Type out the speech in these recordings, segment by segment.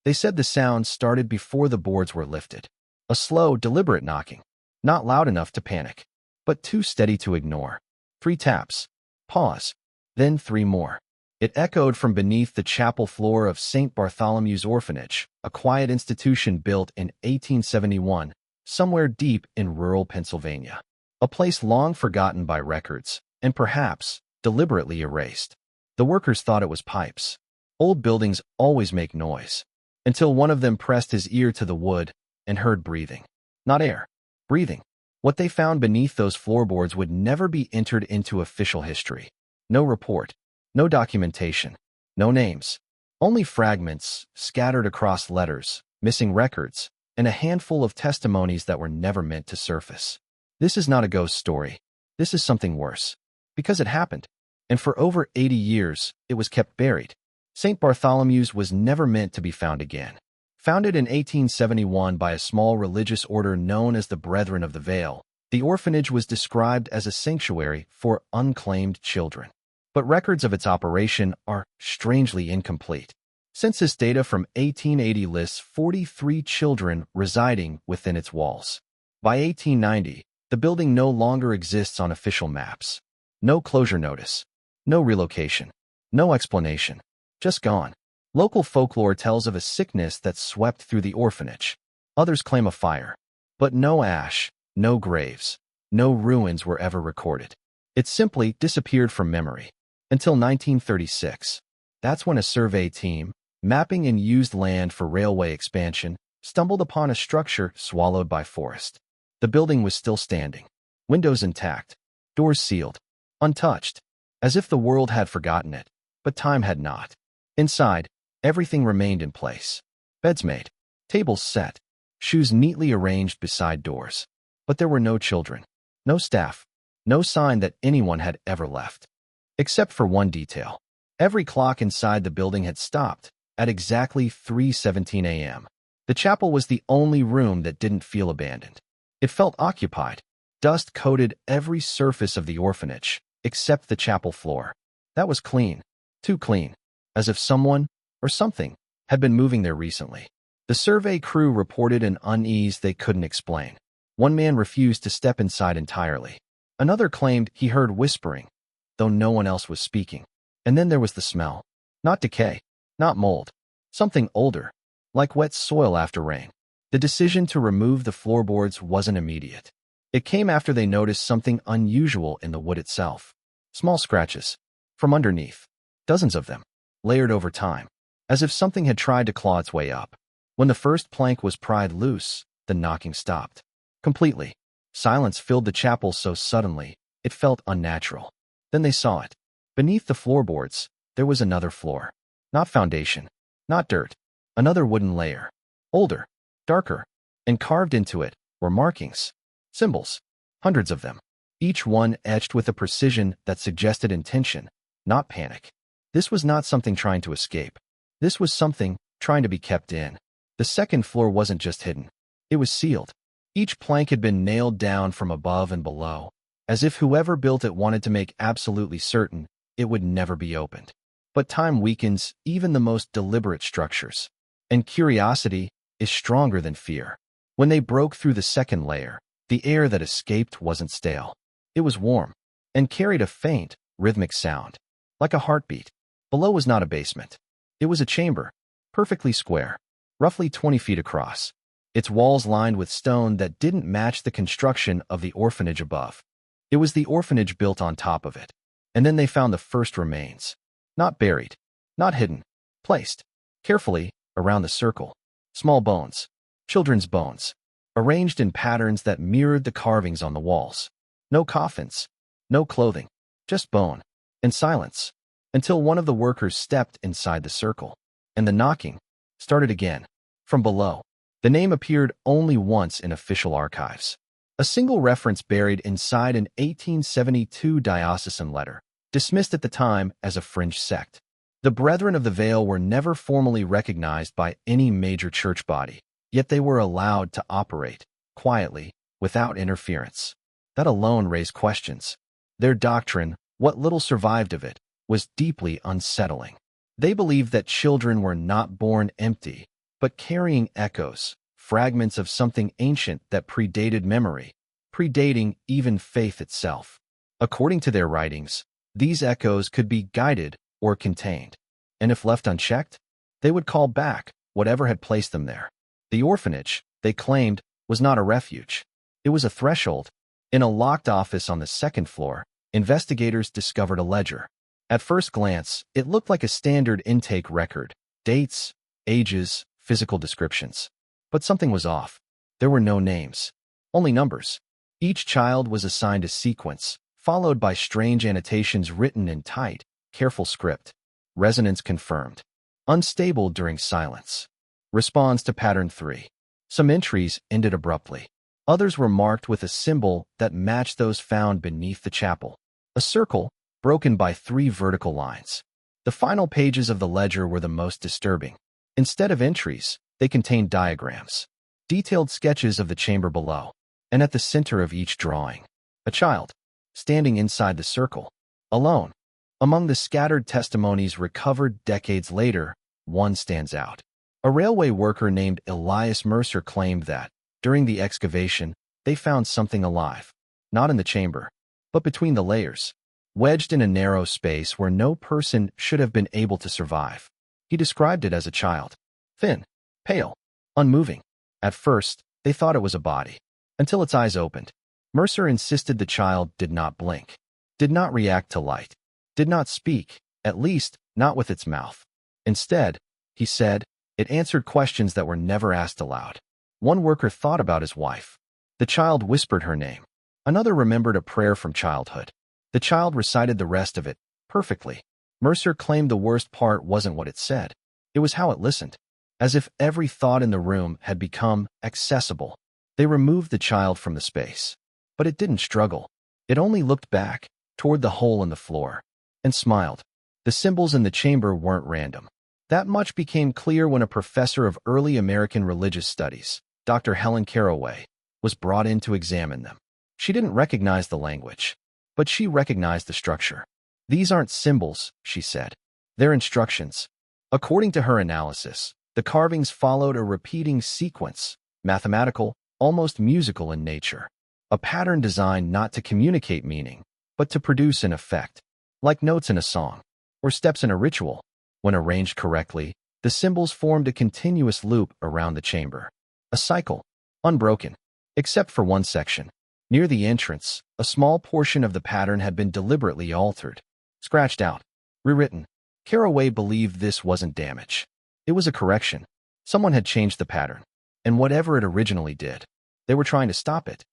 They said the sound started before the boards were lifted. A slow, deliberate knocking. Not loud enough to panic, but too steady to ignore. 3 taps. Pause. Then 3 more. It echoed from beneath the chapel floor of St. Bartholomew's Orphanage, a quiet institution built in 1871, somewhere deep in rural Pennsylvania. A place long forgotten by records, and perhaps deliberately erased. The workers thought it was pipes. Old buildings always make noise. Until one of them pressed his ear to the wood and heard breathing. Not air. Breathing. What they found beneath those floorboards would never be entered into official history. No report. No documentation. No names. Only fragments, scattered across letters, missing records, and a handful of testimonies that were never meant to surface. This is not a ghost story. This is something worse. Because it happened. And for over 80 years, it was kept buried. St. Bartholomew's was never meant to be found again. Founded in 1871 by a small religious order known as the Brethren of the Veil, the orphanage was described as a sanctuary for unclaimed children. But records of its operation are strangely incomplete. Census data from 1880 lists 43 children residing within its walls. By 1890, the building no longer exists on official maps. No closure notice. No relocation. No explanation. Just gone. Local folklore tells of a sickness that swept through the orphanage. Others claim a fire. But no ash, no graves, no ruins were ever recorded. It simply disappeared from memory. Until 1936. That's when a survey team, mapping and used land for railway expansion, stumbled upon a structure swallowed by forest. The building was still standing. Windows intact. Doors sealed. Untouched. As if the world had forgotten it. But time had not. Inside, everything remained in place. Beds made. Tables set. Shoes neatly arranged beside doors. But there were no children. No staff. No sign that anyone had ever left. Except for one detail. Every clock inside the building had stopped at exactly 3:17 a.m. The chapel was the only room that didn't feel abandoned. It felt occupied. Dust coated every surface of the orphanage, except the chapel floor. That was clean. Too clean. As if someone, or something, had been moving there recently. The survey crew reported an unease they couldn't explain. One man refused to step inside entirely. Another claimed he heard whispering, though no one else was speaking. And then there was the smell. Not decay. Not mold. Something older. Like wet soil after rain. The decision to remove the floorboards wasn't immediate. It came after they noticed something unusual in the wood itself. Small scratches. From underneath. Dozens of them. Layered over time. As if something had tried to claw its way up. When the first plank was pried loose, the knocking stopped. Completely. Silence filled the chapel so suddenly, it felt unnatural. Then they saw it. Beneath the floorboards, there was another floor. Not foundation. Not dirt. Another wooden layer. Older. Darker. And carved into it were markings. Symbols. Hundreds of them. Each one etched with a precision that suggested intention, not panic. This was not something trying to escape. This was something trying to be kept in. The second floor wasn't just hidden. It was sealed. Each plank had been nailed down from above and below, as if whoever built it wanted to make absolutely certain it would never be opened. But time weakens even the most deliberate structures. And curiosity is stronger than fear. When they broke through the second layer, the air that escaped wasn't stale. It was warm, and carried a faint, rhythmic sound, like a heartbeat. Below was not a basement. It was a chamber, perfectly square, roughly 20 feet across. Its walls lined with stone that didn't match the construction of the orphanage above. It was the orphanage built on top of it. And then they found the first remains. Not buried, not hidden, placed carefully around the circle. Small bones, children's bones, arranged in patterns that mirrored the carvings on the walls. No coffins, no clothing, just bone, and silence, until one of the workers stepped inside the circle. And the knocking started again, from below. The name appeared only once in official archives. A single reference buried inside an 1872 diocesan letter, dismissed at the time as a fringe sect. The Brethren of the Veil were never formally recognized by any major church body, yet they were allowed to operate, quietly, without interference. That alone raised questions. Their doctrine, what little survived of it, was deeply unsettling. They believed that children were not born empty, but carrying echoes, fragments of something ancient that predated memory, predating even faith itself. According to their writings, these echoes could be guided or contained, and if left unchecked, they would call back whatever had placed them there. The orphanage, they claimed, was not a refuge. It was a threshold. In a locked office on the second floor, investigators discovered a ledger. At first glance, it looked like a standard intake record: dates, ages, physical descriptions. But something was off. There were no names, only numbers. Each child was assigned a sequence, followed by strange annotations written in tight, careful script. Resonance confirmed. Unstable during silence. Responds to pattern 3. Some entries ended abruptly. Others were marked with a symbol that matched those found beneath the chapel. A circle, broken by 3 vertical lines. The final pages of the ledger were the most disturbing. Instead of entries, they contained diagrams, detailed sketches of the chamber below, and at the center of each drawing, a child, standing inside the circle, alone. Among the scattered testimonies recovered decades later, one stands out. A railway worker named Elias Mercer claimed that, during the excavation, they found something alive, not in the chamber, but between the layers, wedged in a narrow space where no person should have been able to survive. He described it as a child. Thin, pale, unmoving. At first, they thought it was a body, until its eyes opened. Mercer insisted the child did not blink, did not react to light, did not speak, at least not with its mouth. Instead, he said, it answered questions that were never asked aloud. One worker thought about his wife. The child whispered her name. Another remembered a prayer from childhood. The child recited the rest of it, perfectly. Mercer claimed the worst part wasn't what it said. It was how it listened. As if every thought in the room had become accessible. They removed the child from the space. But it didn't struggle. It only looked back, toward the hole in the floor, and smiled. The symbols in the chamber weren't random. That much became clear when a professor of early American religious studies, Dr. Helen Caraway, was brought in to examine them. She didn't recognize the language, but she recognized the structure. These aren't symbols, she said. They're instructions. According to her analysis, the carvings followed a repeating sequence, mathematical, almost musical in nature. A pattern designed not to communicate meaning, but to produce an effect, like notes in a song, or steps in a ritual. When arranged correctly, the symbols formed a continuous loop around the chamber. A cycle, unbroken, except for one section. Near the entrance, a small portion of the pattern had been deliberately altered, scratched out, rewritten. Caraway believed this wasn't damage. It was a correction. Someone had changed the pattern, and whatever it originally did, they were trying to stop it.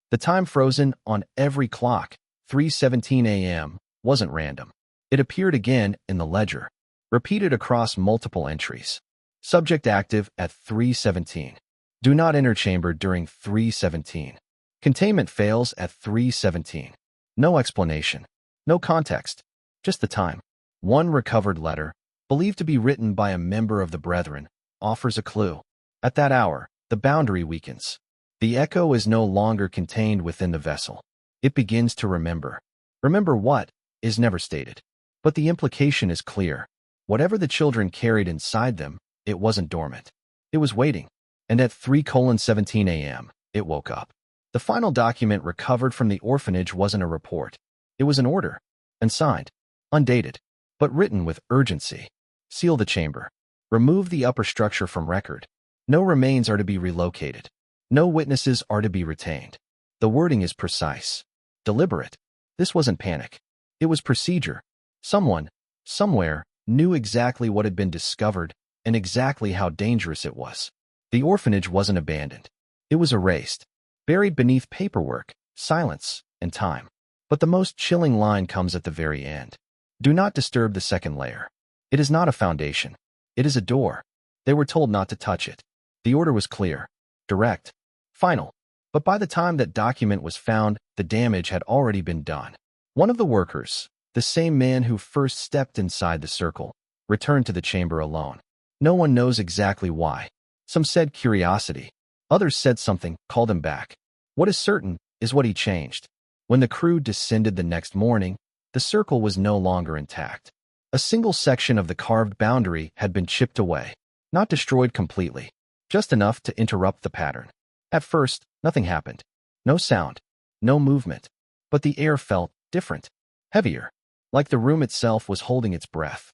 The time frozen on every clock, 3:17 a.m., wasn't random. It appeared again in the ledger, repeated across multiple entries. Subject active at 3:17. Do not enter chamber during 3:17. Containment fails at 3:17. No explanation. No context. Just the time. One recovered letter, believed to be written by a member of the Brethren, offers a clue. At that hour, the boundary weakens. The echo is no longer contained within the vessel. It begins to remember. Remember what is never stated. But the implication is clear. Whatever the children carried inside them, it wasn't dormant. It was waiting. And at 3:17 a.m., it woke up. The final document recovered from the orphanage wasn't a report. It was an order, and signed, undated, but written with urgency. Seal the chamber. Remove the upper structure from record. No remains are to be relocated. No witnesses are to be retained. The wording is precise, deliberate. This wasn't panic. It was procedure. Someone, somewhere, knew exactly what had been discovered and exactly how dangerous it was. The orphanage wasn't abandoned. It was erased, buried beneath paperwork, silence, and time. But the most chilling line comes at the very end. Do not disturb the second layer. It is not a foundation. It is a door. They were told not to touch it. The order was clear, direct, final. But by the time that document was found, the damage had already been done. One of the workers, the same man who first stepped inside the circle, returned to the chamber alone. No one knows exactly why. Some said curiosity. Others said something called him back. What is certain is what he changed. When the crew descended the next morning, the circle was no longer intact. A single section of the carved boundary had been chipped away. Not destroyed completely, just enough to interrupt the pattern. At first, nothing happened. No sound, no movement. But the air felt different, heavier, like the room itself was holding its breath.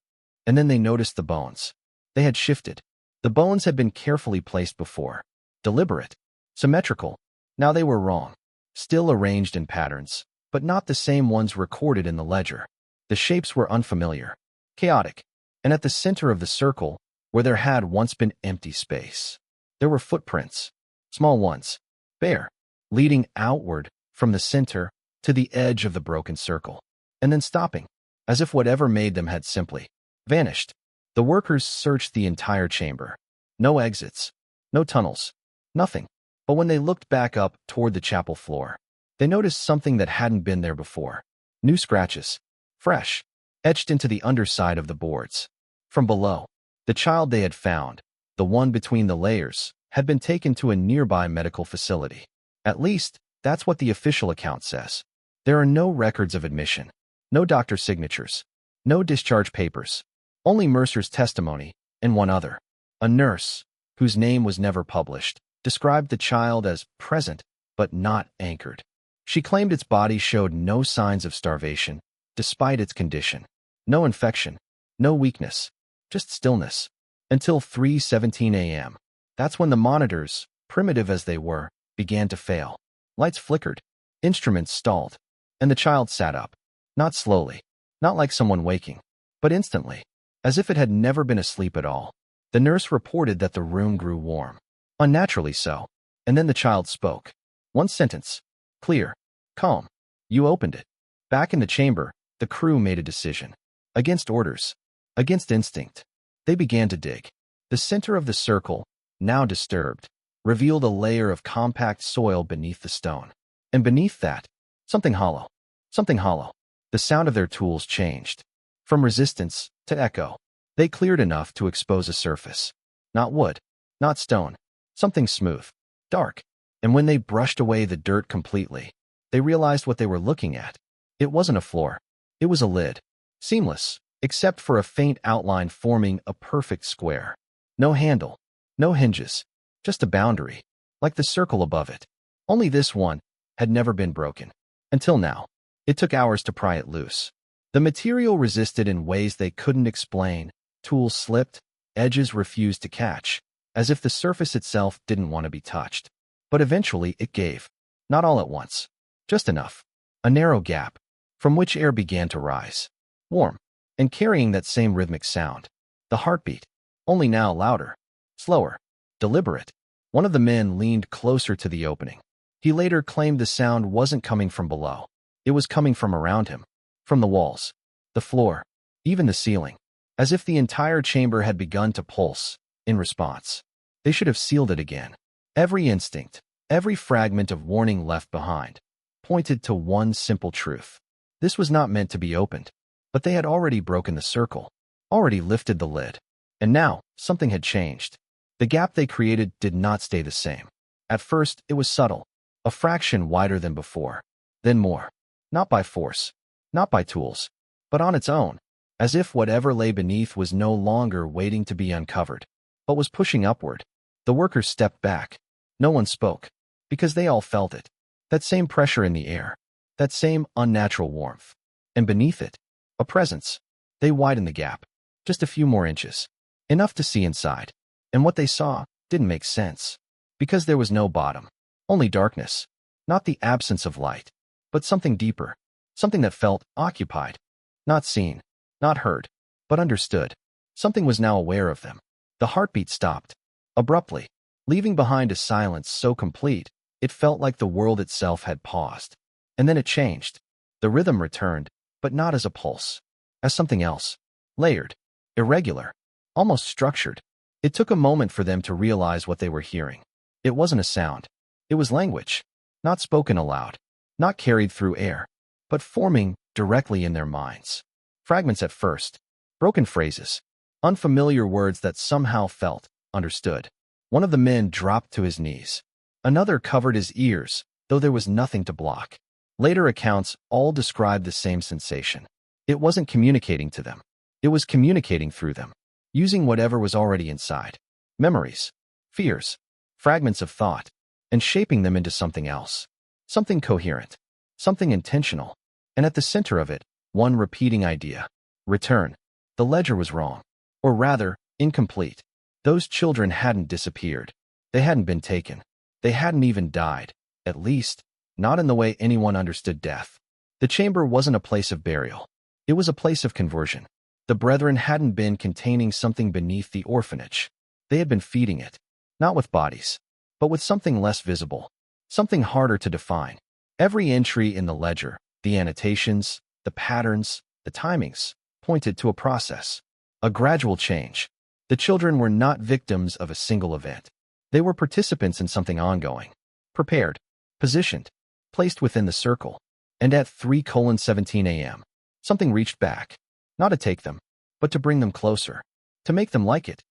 And then they noticed the bones. They had shifted. The bones had been carefully placed before. Deliberate, symmetrical. Now they were wrong. Still arranged in patterns, but not the same ones recorded in the ledger. The shapes were unfamiliar, chaotic, and at the center of the circle, where there had once been empty space, there were footprints, small ones, bare, leading outward from the center to the edge of the broken circle, and then stopping, as if whatever made them had simply vanished. The workers searched the entire chamber. No exits, no tunnels, nothing. But when they looked back up toward the chapel floor, they noticed something that hadn't been there before. New scratches, fresh, etched into the underside of the boards. From below, the child they had found, the one between the layers, had been taken to a nearby medical facility. At least, that's what the official account says. There are no records of admission, no doctor signatures, no discharge papers, only Mercer's testimony and one other. A nurse, whose name was never published, described the child as present but not anchored. She claimed its body showed no signs of starvation, despite its condition. No infection, no weakness, just stillness. Until 3:17 a.m. That's when the monitors, primitive as they were, began to fail. Lights flickered, instruments stalled, and the child sat up. Not slowly, not like someone waking, but instantly, as if it had never been asleep at all. The nurse reported that the room grew warm. Unnaturally so. And then the child spoke. One sentence. Clear. Calm. You opened it. Back in the chamber, the crew made a decision. Against orders. Against instinct. They began to dig. The center of the circle, now disturbed, revealed a layer of compact soil beneath the stone. And beneath that, something hollow. Something hollow. The sound of their tools changed. From resistance to echo. They cleared enough to expose a surface. Not wood. Not stone. Something smooth, dark, and when they brushed away the dirt completely, they realized what they were looking at. It wasn't a floor. It was a lid, seamless, except for a faint outline forming a perfect square. No handle, no hinges, just a boundary, like the circle above it. Only this one had never been broken. Until now. It took hours to pry it loose. The material resisted in ways they couldn't explain. Tools slipped, edges refused to catch, as if the surface itself didn't want to be touched. But eventually it gave. Not all at once. Just enough. A narrow gap, from which air began to rise. Warm, and carrying that same rhythmic sound. The heartbeat, only now louder, slower, deliberate. One of the men leaned closer to the opening. He later claimed the sound wasn't coming from below. It was coming from around him. From the walls, the floor, even the ceiling. As if the entire chamber had begun to pulse. In response, they should have sealed it again. Every instinct, every fragment of warning left behind, pointed to one simple truth. This was not meant to be opened, but they had already broken the circle, already lifted the lid. And now, something had changed. The gap they created did not stay the same. At first, it was subtle, a fraction wider than before. Then more. Not by force, not by tools, but on its own, as if whatever lay beneath was no longer waiting to be uncovered, but was pushing upward. The workers stepped back. No one spoke, because they all felt it. That same pressure in the air, that same unnatural warmth. And beneath it, a presence. They widened the gap, just a few more inches, enough to see inside. And what they saw didn't make sense, because there was no bottom, only darkness. Not the absence of light, but something deeper, something that felt occupied. Not seen, not heard, but understood. Something was now aware of them. The heartbeat stopped, abruptly, leaving behind a silence so complete, it felt like the world itself had paused. And then it changed. The rhythm returned, but not as a pulse, as something else. Layered, irregular, almost structured. It took a moment for them to realize what they were hearing. It wasn't a sound. It was language, not spoken aloud, not carried through air, but forming directly in their minds. Fragments at first, broken phrases, unfamiliar words that somehow felt understood. One of the men dropped to his knees. Another covered his ears, though there was nothing to block. Later accounts all described the same sensation. It wasn't communicating to them. It was communicating through them, using whatever was already inside. memories, fears, fragments of thought, and shaping them into something else, something coherent, something intentional, and at the center of it, one repeating idea: return. The ledger was wrong, or rather, incomplete. Those children hadn't disappeared. They hadn't been taken. They hadn't even died, at least, not in the way anyone understood death. The chamber wasn't a place of burial. It was a place of conversion. The brethren hadn't been containing something beneath the orphanage. They had been feeding it, not with bodies, but with something less visible, something harder to define. Every entry in the ledger, the annotations, the patterns, the timings, pointed to a process, a gradual change. The children were not victims of a single event. They were participants in something ongoing, prepared, positioned, placed within the circle. And at 3:17 a.m., something reached back, not to take them, but to bring them closer, to make them like it.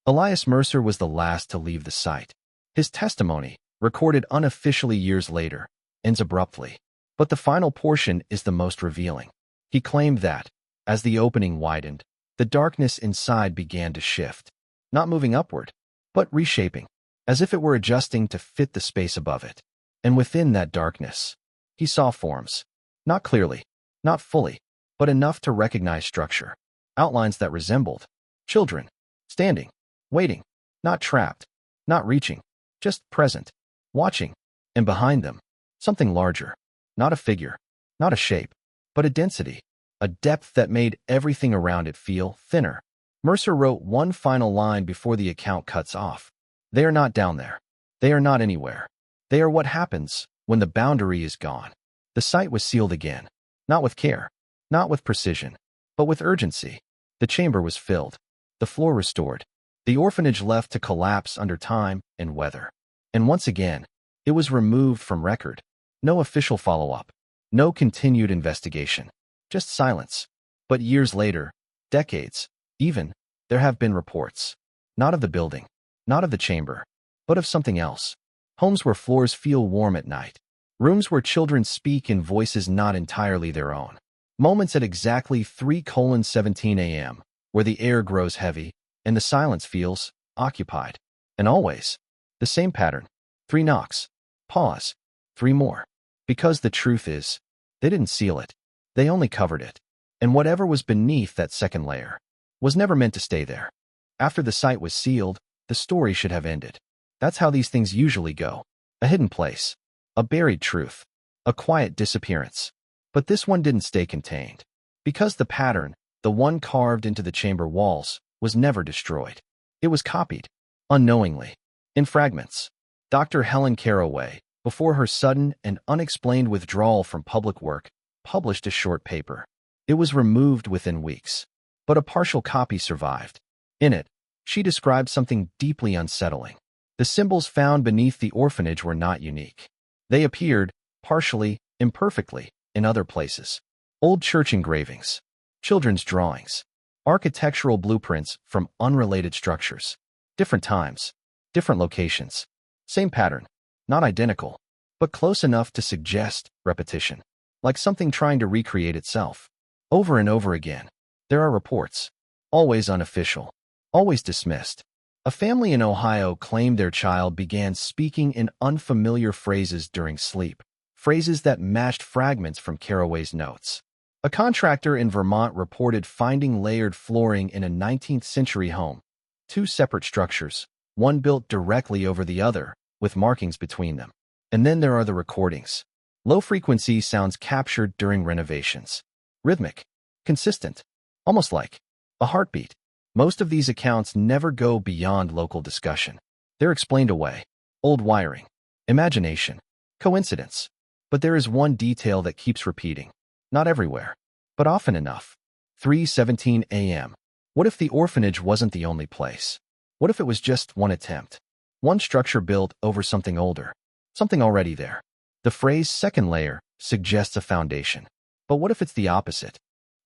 Elias Mercer was the last to leave the site. His testimony, recorded unofficially years later, ends abruptly. But the final portion is the most revealing. He claimed that, as the opening widened, the darkness inside began to shift, not moving upward, but reshaping, as if it were adjusting to fit the space above it. And within that darkness, he saw forms, not clearly, not fully, but enough to recognize structure, outlines that resembled children, standing, waiting, not trapped, not reaching, just present, watching, and behind them, something larger, not a figure, not a shape, but a density, a depth that made everything around it feel thinner. Mercer wrote one final line before the account cuts off. They are not down there. They are not anywhere. They are what happens when the boundary is gone. The site was sealed again, not with care, not with precision, but with urgency. The chamber was filled, the floor restored, the orphanage left to collapse under time and weather. And once again, it was removed from record. No official follow-up, no continued investigation, just silence. But years later, decades, even, there have been reports, not of the building, not of the chamber, but of something else. Homes where floors feel warm at night. Rooms where children speak in voices not entirely their own. Moments at exactly 3:17 a.m., where the air grows heavy and the silence feels occupied. And always, the same pattern. 3 knocks. Pause. 3 more. Because the truth is, they didn't seal it. They only covered it. And whatever was beneath that second layer was never meant to stay there. After the site was sealed, the story should have ended. That's how these things usually go. A hidden place. A buried truth. A quiet disappearance. But this one didn't stay contained. Because the pattern, the one carved into the chamber walls, was never destroyed. It was copied. Unknowingly. In fragments. Dr. Helen Caraway, before her sudden and unexplained withdrawal from public work, published a short paper. It was removed within weeks. But a partial copy survived. In it, she described something deeply unsettling. The symbols found beneath the orphanage were not unique. They appeared, partially, imperfectly, in other places. Old church engravings, children's drawings, architectural blueprints from unrelated structures. Different times, different locations. Same pattern, not identical, but close enough to suggest repetition, like something trying to recreate itself. Over and over again, there are reports, always unofficial, always dismissed. A family in Ohio claimed their child began speaking in unfamiliar phrases during sleep, phrases that matched fragments from Caraway's notes. A contractor in Vermont reported finding layered flooring in a 19th-century home, 2 separate structures, one built directly over the other, with markings between them. And then there are the recordings. Low-frequency sounds captured during renovations. Rhythmic, consistent, almost like a heartbeat. Most of these accounts never go beyond local discussion. They're explained away. Old wiring, imagination, coincidence. But there is one detail that keeps repeating. Not everywhere, but often enough. 3:17 a.m. What if the orphanage wasn't the only place? What if it was just one attempt? One structure built over something older, something already there. The phrase second layer suggests a foundation. But what if it's the opposite?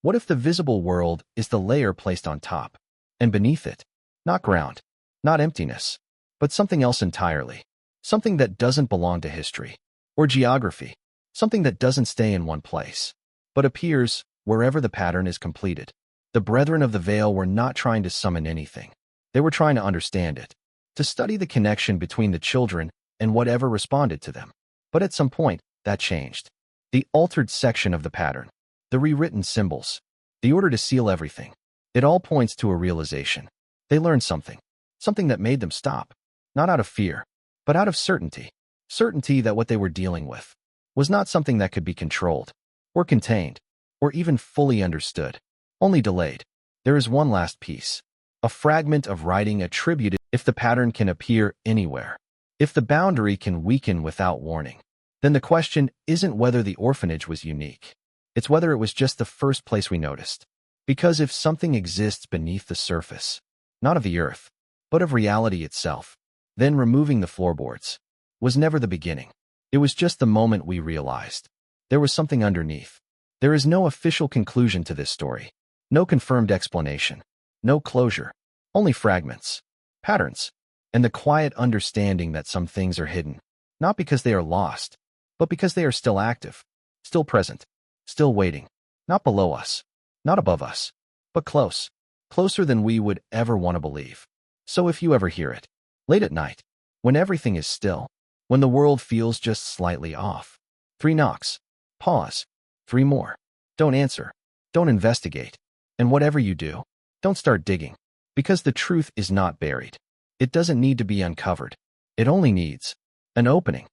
What if the visible world is the layer placed on top? And beneath it, not ground, not emptiness, but something else entirely. Something that doesn't belong to history or geography. Something that doesn't stay in one place, but appears wherever the pattern is completed. The Brethren of the Veil were not trying to summon anything. They were trying to understand it. to study the connection between the children and whatever responded to them. But at some point, that changed. The altered section of the pattern, the rewritten symbols, the order to seal everything. It all points to a realization. They learned something that made them stop, not out of fear, but out of certainty. Certainty that what they were dealing with was not something that could be controlled, or contained, or even fully understood, only delayed. There is one last piece, a fragment of writing attributed. If the pattern can appear anywhere, if the boundary can weaken without warning, then the question isn't whether the orphanage was unique. It's whether it was just the first place we noticed. Because if something exists beneath the surface, not of the earth, but of reality itself, then removing the floorboards was never the beginning. It was just the moment we realized there was something underneath. There is no official conclusion to this story, no confirmed explanation, no closure, only fragments, patterns, and the quiet understanding that some things are hidden, not because they are lost, but because they are still active, still present, still waiting, not below us, not above us, but close, closer than we would ever want to believe. So if you ever hear it, late at night, when everything is still, when the world feels just slightly off, 3 knocks, pause, 3 more, don't answer, don't investigate, and whatever you do, don't start digging, because the truth is not buried. It doesn't need to be uncovered. It only needs an opening.